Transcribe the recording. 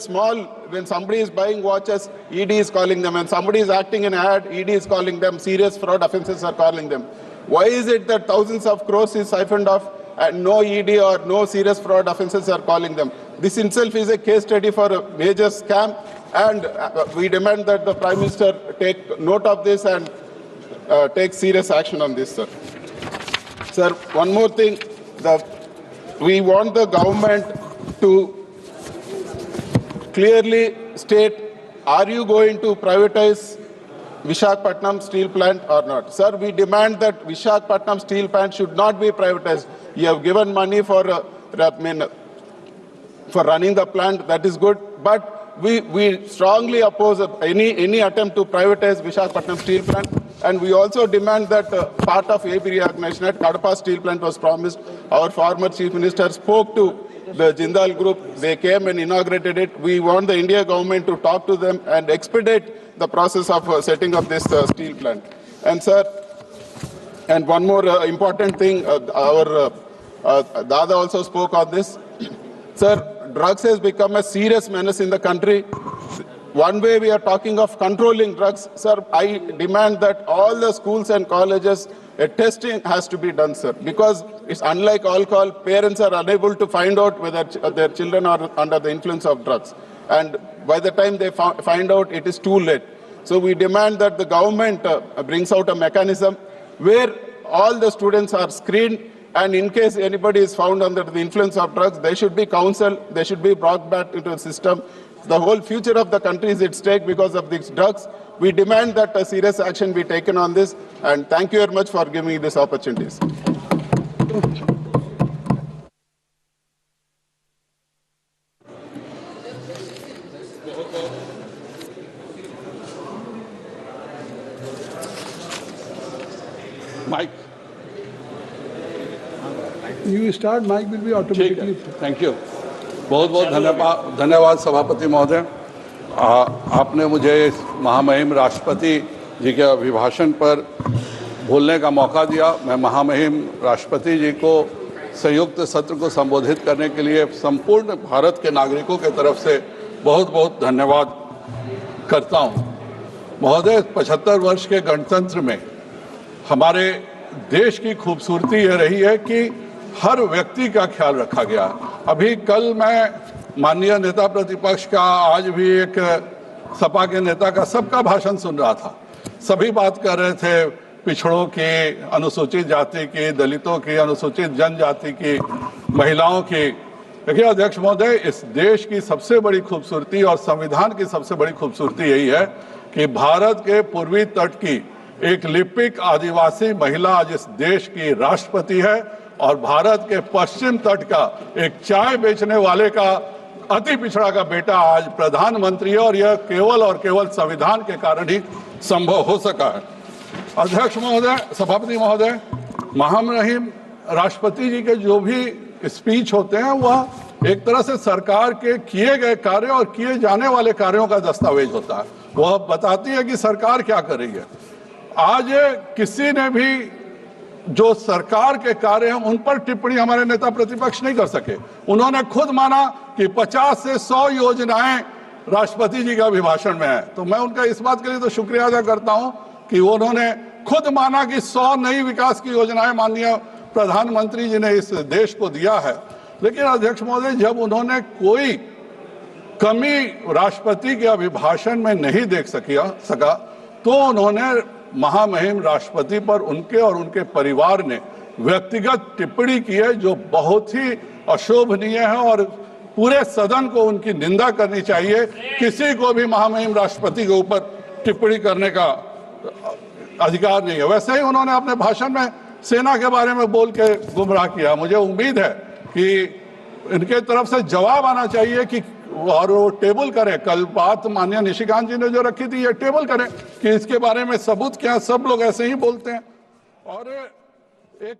Small, when somebody is buying watches, ED is calling them. When somebody is acting in an ad, ED is calling them. Serious fraud offences are calling them. Why is it that thousands of crores is siphoned off and no ED or no serious fraud offences are calling them? This itself is a case study for a major scam, and we demand that the Prime Minister take note of this and take serious action on this, sir. Sir, one more thing. We want the government to clearly state, are you going to privatize Visakhapatnam steel plant or not? Sir, we demand that Visakhapatnam steel plant should not be privatized. You have given money for running the plant, that is good, but we strongly oppose any attempt to privatize Visakhapatnam steel plant. And we also demand that part of AP reorganization at Kadapa steel plant was promised. Our former Chief Minister spoke to the Jindal Group. They came and inaugurated it. We want the India government to talk to them and expedite the process of setting up this steel plant. And sir, and one more important thing, our Dada also spoke on this. Sir, drugs has become a serious menace in the country. One way we are talking of controlling drugs, sir, I demand that all the schools and colleges, a testing has to be done, sir, because it's unlike alcohol, parents are unable to find out whether their children are under the influence of drugs. And by the time they find out, it is too late. So we demand that the government brings out a mechanism where all the students are screened, and in case anybody is found under the influence of drugs, they should be counseled, they should be brought back into the system. The whole future of the country is at stake because of these drugs. We demand that a serious action be taken on this, and thank you very much for giving me this opportunity. Mike. You start, Mike will be automatically. Thank you. बहुत बहुत धन्यवाद सभापति महोदय। आपने मुझे इस महामहिम राष्ट्रपति जी के अभिभाषण पर बोलने का मौका दिया। मैं महामहिम राष्ट्रपति जी को संयुक्त सत्र को संबोधित करने के लिए संपूर्ण भारत के नागरिकों के तरफ से बहुत बहुत धन्यवाद करता हूं। महोदय, 75 वर्ष के गणतंत्र में हमारे देश की खूबसूरती यह रही है कि हर व्यक्ति का ख्याल रखा गया। अभी कल मैं माननीय नेता प्रतिपक्ष का, आज भी एक सपा के नेता का, सबका भाषण सुन रहा था। सभी बात कर रहे थे पिछड़ों की, अनुसूचित जाति की, दलितों की, अनुसूचित जनजाति की, महिलाओं की। देखिए अध्यक्ष महोदय, इस देश की सबसे बड़ी खूबसूरती और संविधान की सबसे बड़ी खूबसूरती यही है कि भारत के पूर्वी तट की एक लिपिक आदिवासी महिला आज इस देश की राष्ट्रपति है, और भारत के पश्चिम तट का एक चाय बेचने वाले का अति पिछड़ा का बेटा आज प्रधानमंत्री है, और यह केवल और केवल संविधान के कारण ही संभव हो सका है। अध्यक्ष महोदय, सभापति महोदय, महामहिम राष्ट्रपति जी के जो भी स्पीच होते हैं वह एक तरह से सरकार के किए गए कार्य और किए जाने वाले कार्यों का दस्तावेज होता है। वह बताती है कि सरकार क्या कर रही है। आज किसी ने भी जो सरकार के कार्य हैं उन पर टिप्पणी हमारे नेता प्रतिपक्ष नहीं कर सके। उन्होंने खुद माना कि 50 से 100 योजनाएं राष्ट्रपति जी के अभिभाषण में है। तो मैं उनका इस बात के लिए तो शुक्रिया अदा करता हूं कि उन्होंने खुद माना कि 100 नई विकास की योजनाएं माननीय प्रधानमंत्री जी ने इस देश को दिया है। लेकिन अध्यक्ष महोदय, जब उन्होंने कोई कमी राष्ट्रपति के अभिभाषण में नहीं देख सका तो उन्होंने महामहिम राष्ट्रपति पर उनके और उनके परिवार ने व्यक्तिगत टिप्पणी की है, जो बहुत ही अशोभनीय है, और पूरे सदन को उनकी निंदा करनी चाहिए। किसी को भी महामहिम राष्ट्रपति के ऊपर टिप्पणी करने का अधिकार नहीं है। वैसे ही उन्होंने अपने भाषण में सेना के बारे में बोल के गुमराह किया। मुझे उम्मीद है कि इनके तरफ से जवाब आना चाहिए कि और वो टेबल करें। कल बात माननीय निशिकांत जी ने जो रखी थी, ये टेबल करें कि इसके बारे में सबूत क्या। सब लोग ऐसे ही बोलते हैं। और एक